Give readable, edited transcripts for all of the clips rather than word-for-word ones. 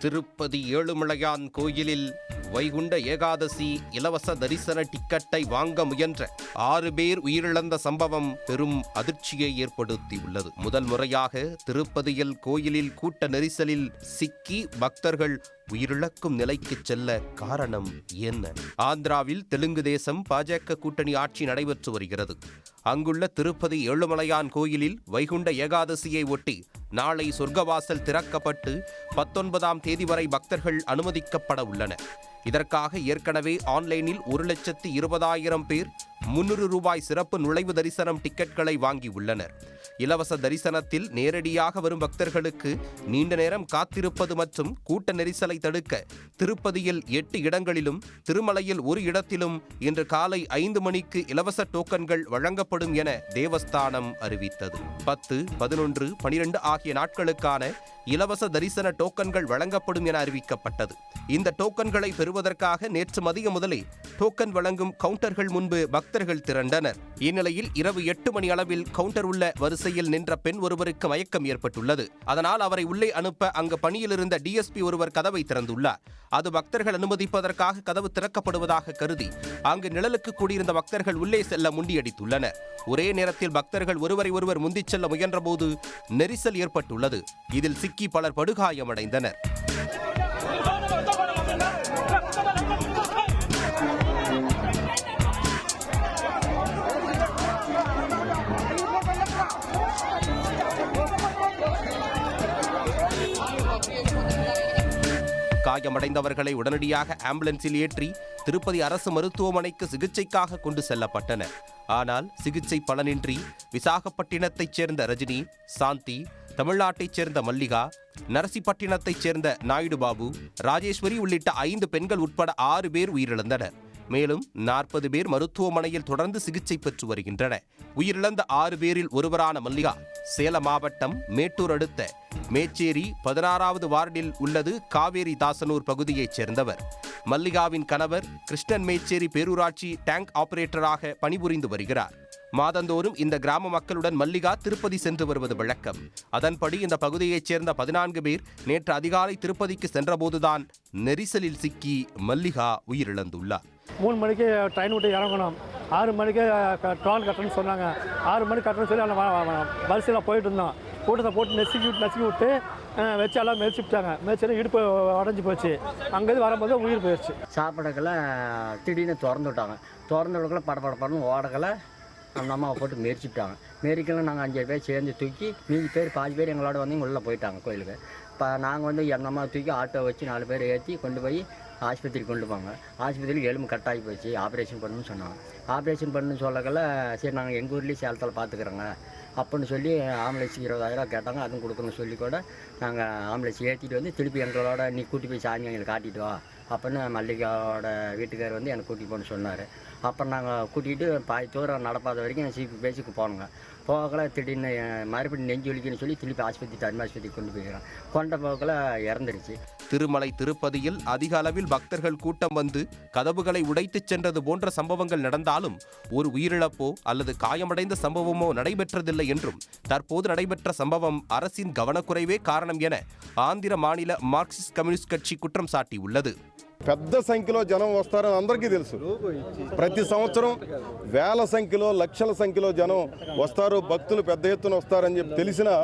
திருப்பதி ஏழுமலையான் கோயிலில் வைகுண்ட ஏகாதசி இலவச தரிசன டிக்கெட்டை வாங்க முயன்ற 6 பேர் உயிரிழந்த சம்பவம் பெரும் அதிர்ச்சியை ஏற்படுத்தியுள்ளது. முதல் முறையாக திருப்பதியில் கோயிலில் கூட்ட நெரிசலில் சிக்கி பக்தர்கள் உயிரிழக்கும் நிலைக்கு செல்ல காரணம் என்ன? ஆந்திராவில் தெலுங்கு தேசம் பாஜக கூட்டணி ஆட்சி நடைபெற்று வருகிறது. அங்குள்ள திருப்பதி ஏழுமலையான் கோயிலில் வைகுண்ட ஏகாதசியை ஒட்டி நாளை சொர்க்கவாசல் திறக்கப்பட்டு 19ஆம் தேதி வரை பக்தர்கள் அனுமதிக்கப்பட உள்ளனர். இதற்காக ஏற்கனவே ஆன்லைனில் 1,20,000 பேர் 300 ரூபாய் சிறப்பு நுழைவு தரிசனம் டிக்கெட்களை வாங்கி உள்ளனர். இலவச தரிசனத்தில் நேரடியாக வரும் பக்தர்களுக்கு நீண்ட நேரம் காத்திருப்பது மற்றும் கூட்ட நெரிசலை தடுக்க திருப்பதியில் 8 இடங்களிலும் திருமலையில் 1 இடத்திலும் இன்று காலை 5 மணிக்கு இலவச டோக்கன்கள் வழங்கப்படும் என தேவஸ்தானம் அறிவித்தது. 10, 11, 12 ஆகிய நாட்களுக்கான இலவச தரிசன டோக்கன்கள் வழங்கப்படும் என அறிவிக்கப்பட்டது. இந்த டோக்கன்களை பெறுவதற்காக நேற்று மதியம் முதலே டோக்கன் வழங்கும் கவுண்டர்கள் முன்பு பக்தர்கள் திரண்டனர். இந்நிலையில் இரவு 8 மணி அளவில் கவுண்டர் உள்ள வரிசையில் நின்ற பெண் ஒருவருக்கு மயக்கம் ஏற்பட்டுள்ளது. அதனால் அவரை உள்ளே அனுப்ப அங்கு பணியில் இருந்த டிஎஸ்பி ஒருவர் கதவை திறந்துள்ளார். அது பக்தர்கள் அனுமதிப்பதற்காக கதவு திறக்கப்படுவதாக கருதி அங்கு நிழலுக்கு கூடியிருந்த பக்தர்கள் உள்ளே செல்ல முண்டியடித்துள்ளனர். ஒரே நேரத்தில் பக்தர்கள் ஒருவரை ஒருவர் முந்திச் செல்ல முயன்றபோது நெரிசல் ஏற்பட்டுள்ளது. இதில் சிக்கி பலர் படுகாயமடைந்தனர். காயமடைந்தவர்களை உடனடியாக ஆம்புலன்ஸில் ஏற்றி திருப்பதி அரசு மருத்துவமனைக்கு சிகிச்சைக்காக கொண்டு செல்லப்பட்டனர். ஆனால் சிகிச்சை பலனின்றி விசாகப்பட்டினத்தைச் சேர்ந்த ரஜினி, சாந்தி, தமிழ்நாட்டைச் சேர்ந்த மல்லிகா, நரசிப்பட்டினத்தைச் சேர்ந்த நாயுடு பாபு, ராஜேஸ்வரி உள்ளிட்ட 5 பெண்கள் உட்பட 6 பேர் உயிரிழந்தனர். மேலும் 40 பேர் மருத்துவமனையில் தொடர்ந்து சிகிச்சை பெற்று வருகின்றனர். உயிரிழந்த 6 பேரில் ஒருவரான மல்லிகா சேலம் மாவட்டம் மேட்டூர் அடுத்த மேச்சேரி 16வது வார்டில் உள்ளது காவேரி தாசனூர் பகுதியைச் சேர்ந்தவர். மல்லிகாவின் கணவர் கிருஷ்ணன் மேச்சேரி பேரூராட்சி டேங்க் ஆபரேட்டராக பணிபுரிந்து வருகிறார். மாதந்தோறும் இந்த கிராம மக்களுடன் மல்லிகா திருப்பதி சென்று வருவது வழக்கம். அதன்படி இந்த பகுதியைச் சேர்ந்த 14 பேர் நேற்று அதிகாலை திருப்பதிக்கு சென்றபோதுதான் நெரிசலில் சிக்கி மல்லிகா உயிரிழந்துள்ளார். 3 மணிக்கு ட்ரெயின் விட்டு இறங்கணும், 6 மணிக்கு டோல் கட்டணும்னு சொன்னாங்க. 6 மணிக்கு கட்டணும்னு சொல்லி அந்த வரிசையில் போயிட்டு இருந்தோம். கூட்டத்தை போட்டு நசுக்கி விட்டு வச்சு எல்லாம் மெதிச்சுட்டாங்க. மெதிச்சு இடுப்பு உடஞ்சி போச்சு. அங்கேருந்து வரும்போது உயிர் போயிடுச்சு. சாப்பாடுக்கெல்லாம் திடீர்னு திறந்து விட்டாங்க. திறந்து விடக்கெல்லாம் படப்படப்படணும் ஓடக்கலை அந்த அம்மாவை போட்டு மெரிச்சுட்டாங்க. மெரிக்கெல்லாம் நாங்கள் 5 பேர் சேர்ந்து தூக்கி மீதி பேர் 5 பேர் எங்களோட வந்து உள்ளே போயிட்டாங்க கோயிலுக்கு. இப்போ நாங்கள் வந்து எங்கள் அம்மா தூக்கி ஆட்டோ வச்சு 4 பேர் ஏற்றி கொண்டு போய் ஆஸ்பத்திரிக்கு கொண்டு போங்க. ஆஸ்பத்திரியில் எலும்பு கட்டாகி போச்சு, ஆப்ரேஷன் பண்ணணும்னு சொன்னாங்க. ஆப்ரேஷன் பண்ணணும்னு சொல்லக்கல சரி நாங்கள் எங்கள் ஊர்லேயே சேலத்தில் பார்த்துக்குறோங்க அப்படின்னு சொல்லி ஆம்புலன்ஸ் 20,000 கேட்டாங்க. அதுவும் கொடுக்கணும்னு சொல்லி கூட நாங்கள் ஆம்புலன்ஸ் ஏற்றிட்டு வந்து திருப்பி எங்களோட நீ கூட்டி போய் சாமி எங்களுக்கு காட்டிட்டு வா அப்படின்னு மல்லிகாவோட வீட்டுக்கார் வந்து எனக்கு கூட்டி போன்னு சொன்னார். அப்புறம் நாங்கள் கூட்டிகிட்டு பாதி தூரம் நடப்பாத வரைக்கும் சீப்பு பேசிக்கு போனோங்க. போகல திடீர்னு மறுபடியும் நெஞ்சு வலிக்குன்னு சொல்லி திருப்பி ஆஸ்பத்திரிக்கு கொண்டு போய்க்கிறோம். கொண்ட போக்கில் இறந்துருச்சு. திருமலை திருப்பதியில் அதிக அளவில் பக்தர்கள் கூட்டம் வந்து கதவுகளை உடைத்துச் சென்றது போன்ற சம்பவங்கள் நடந்தாலும் ஒரு உயிரிழப்போ அல்லது காயமடைந்த சம்பவமோ நடைபெற்றதில்லை என்றும் தற்போது நடைபெற்ற சம்பவம் அரசின் கவனக்குறைவே காரணம் என ஆந்திர மாநில மார்க்சிஸ்ட் கம்யூனிஸ்ட் கட்சி குற்றம் சாட்டியுள்ளது. పెద్ద సంఖ్యలో జనం వస్తారని అందరికీ తెలుసు. ప్రతి సంవత్సరం వేల సంఖ్యలో లక్షల సంఖ్యలో జనం వస్తారు, భక్తులు పెద్ద ఎత్తున వస్తారని చెప్పి తెలిసినా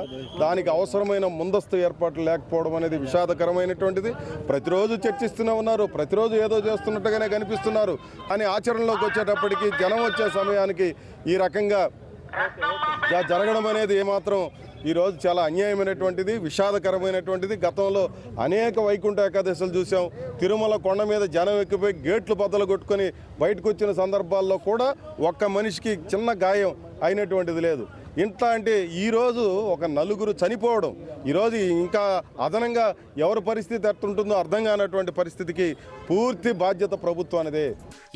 దానికి అవసరమైన ముందస్తు ఏర్పాట్లు లేకపోవడం అనేది విషాదకరమైనటువంటిది. ప్రతిరోజు చర్చిస్తూనే ఉన్నారు, ప్రతిరోజు ఏదో చేస్తున్నట్టుగానే కనిపిస్తున్నారు. కానీ ఆచరణలోకి వచ్చేటప్పటికి జనం వచ్చే సమయానికి ఈ రకంగా జరగడం అనేది ఏమాత్రం ఈరోజు చాలా అన్యాయమైనటువంటిది, విషాదకరమైనటువంటిది. గతంలో అనేక వైకుంఠ ఏకాదశులు చూసాం. తిరుమల కొండ మీద జనం ఎక్కిపోయి గేట్లు బద్దలు కొట్టుకొని బయటకు వచ్చిన సందర్భాల్లో కూడా ఒక్క మనిషికి చిన్న గాయం అయినటువంటిది లేదు. ఇంత అంటే ఈరోజు ఒక 4 చనిపోవడం, ఈరోజు ఇంకా అదనంగా ఎవరి పరిస్థితి ఎట్టుంటుందో అర్థం కానటువంటి పరిస్థితికి பூர்த்தி பாத்தியத பிரபுத்துவானதே.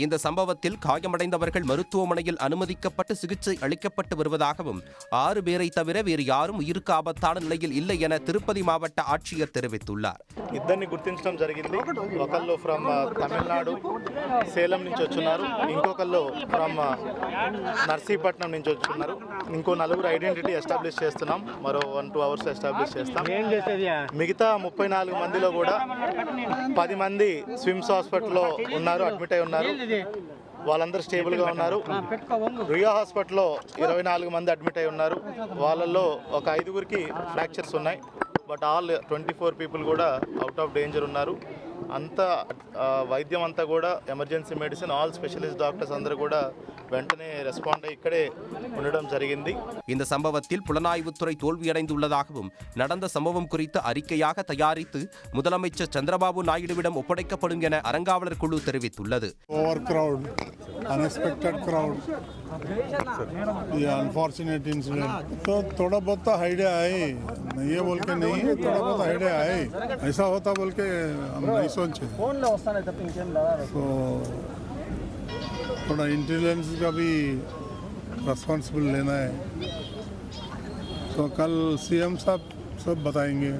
இந்த சம்பவத்தில் காயமடைந்தவர்கள் மருத்துவமனையில் அனுமதிக்கப்பட்டு சிகிச்சை அளிக்கப்பட்டு வருவதாகவும் 6 பேரை தவிர வேறு யாரும் உயிருக்கு ஆபத்தான நிலையில் இல்லை என திருப்பதி மாவட்ட ஆட்சியர் தெரிவித்துள்ளார். ఇద్దరిని గుర్తించడం జరిగింది. ఒకళ్ళు ఫ్రమ్ తమిళనాడు సేలం నుంచి వచ్చున్నారు, ఇంకొకళ్ళు ఫ్రమ్ నర్సీపట్నం నుంచి వచ్చున్నారు, ఇంకో నలుగురు ఐడెంటిటీ ఎస్టాబ్లిష్ చేస్తున్నాం. మరో 1-2 అవర్స్ ఎస్టాబ్లిష్ చేస్తాం. మిగతా 34 మందిలో కూడా 10 మంది స్విమ్స్ హాస్పిటల్లో ఉన్నారు, అడ్మిట్ అయి ఉన్నారు. వాళ్ళందరూ స్టేబుల్గా ఉన్నారు. రియా హాస్పిటల్లో 24 మంది అడ్మిట్ అయి ఉన్నారు. వాళ్ళల్లో ఒక 5గురికి ఫ్రాక్చర్స్ ఉన్నాయి. బట్ ఆల్ 24 పీపుల్ కూడా అవుట్ ఆఫ్ డేంజర్ ఉన్నారు. అంతా వైద్యం అంతా కూడా emergency medicine all specialist doctors అందరూ కూడా வெண்டனே ரெஸ்பாண்ட் இக்கடே உன்னிடம் జరిగింది. இந்த சம்பவத்தில் புலனாய்வுத்துறை தோல்வியடைந்துள்ளதாகவும் நடந்த சம்பவம் குறித்து அறிக்கையாக தயாரித்து முதலமைச்சர் சந்திரபாபு நாயுடுவிடம் ஒப்படைக்கப்படும் என அறங்காவலர் குழு தெரிவித்துள்ளது. ஓவர் கிரவுட், अनएक्सपेक्टेड क्राउड, ये अनफॉर्चुनेट इंसिडेंट. तो थोड़ा बहुत आइडिया आए, ये बोल के नहीं, थोड़ा बहुत आइडिया आए. ऐसा होता बोल के हम नहीं सोचे. तो थोड़ा इंटेलिजेंस का भी रिस्पॉन्सिबल लेना है. तो कल सीएम साहब सब बताएंगे.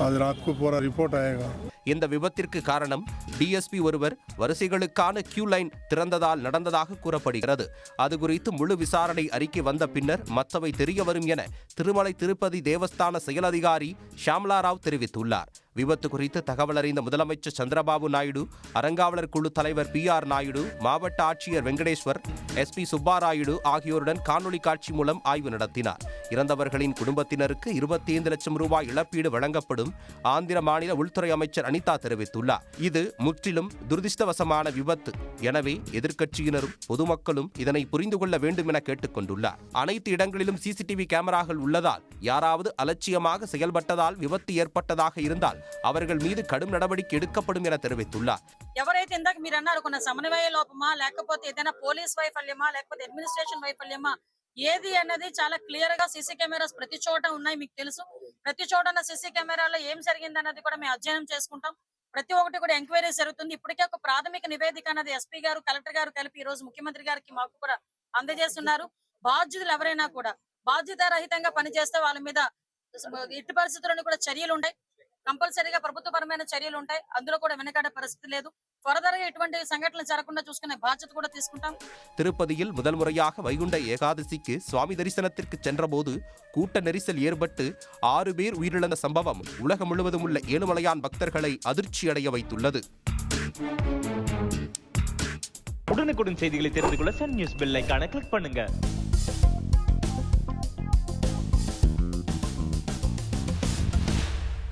आज रात को पूरा रिपोर्ट आएगा. இந்த விபத்திற்கு காரணம் டிஎஸ்பி ஒருவர் வரிசைகளுக்கான கியூ லைன் திறந்ததால் நடந்ததாக கூறப்படுகிறது. அது குறித்து முழு விசாரணை அறிக்கை வந்த பின்னர் மற்றவை தெரிய வரும் என திருமலை திருப்பதி தேவஸ்தான செயல் அதிகாரி ஷாம்லா ராவ் தெரிவித்துள்ளார். விபத்து குறித்து தகவல் அறிந்த முதலமைச்சர் சந்திரபாபு நாயுடு, அறங்காவலர் குழு தலைவர் PR நாயுடு, மாவட்ட ஆட்சியர் வெங்கடேஸ்வர், SP சுப்பாராயுடு ஆகியோருடன் காணொலி காட்சி மூலம் ஆய்வு நடத்தினார். இறந்தவர்களின் குடும்பத்தினருக்கு 25 லட்சம் ரூபாய் இழப்பீடு வழங்கப்படும் ஆந்திர மாநில உள்துறை அமைச்சர் அனிதா தெரிவித்துள்ளார். இது முற்றிலும் துரதிருஷ்டவசமான விபத்து. எனவே எதிர்க்கட்சியினரும் பொதுமக்களும் இதனை புரிந்து கொள்ள வேண்டும் என கேட்டுக் கொண்டுள்ளார். அனைத்து இடங்களிலும் CCTV கேமராக்கள் உள்ளதால் யாராவது அலட்சியமாக செயல்பட்டதால் விபத்து ஏற்பட்டதாக இருந்தால் அவர்கள் மீது கடும் நடவடிக்கை எடுக்கப்படும் என தெரிவித்துள்ளார். ఎవరైతే ఇందాక మీరు అన్నారు కొన్న సమన్వయ లోపమా లేకపోతే ఏదైనా పోలీస్ వైఫల్యమా లేకపోతే అడ్మినిస్ట్రేషన్ వైఫల్యమా ఏది అన్నది చాలా క్లియర్ గా సీసీ కెమెరాస్ ప్రతి చోట ఉన్నాయి. మీకు తెలుసు, ప్రతి చోట ఉన్న సీసీ కెమెరాలో ఏం జరిగింది అన్నది కూడా మేము అధ్యయనం చేసుకుంటాం. ప్రతి ఒక్కటి కూడా ఎంక్వైరీ జరుగుతుంది. ఇప్పటికే ఒక ప్రాథమిక నివేదిక అన్నది SP గారు, కలెక్టర్ గారు కలిపి ఈ రోజు ముఖ్యమంత్రి గారికి మాకు కూడా అందజేస్తున్నారు. బాధ్యులు ఎవరైనా కూడా బాధ్యతారహితంగా పనిచేస్తే వాళ్ళ మీద ఎట్టి పరిస్థితుల్లోనూ కూడా చర్యలు ఉంటాయి. కంపల్సరీగా ప్రభుత్వపరమైన చర్యలు ఉంటాయి. అందులో కూడా వెనకాడే పరిస్థితి లేదు. ఫర్దర్ గా ఎటువంటి సంఘటనలు జరగకుండా చూసుకునే బాధ్యత కూడా తీసుకుంటాం. திருப்பதியில் முதல் முறையாக வைகுண்ட ஏகாதசிக்கு சுவாமி தரிசனத்திற்கு சென்றபோது கூட்ட நெரிசல் ஏற்பட்டு 6 பேர் உயிரிழந்த சம்பவம் உலகம் முழுவதும் உள்ள ஏழுமலையான் பக்தர்களை அதிர்ச்சியடைய வைத்துள்ளது. உடனுக்குடன் செய்திகளை தெரிந்து கொள்ள சன் நியூஸ் பெல் ஐகானை கிளிக் பண்ணுங்க.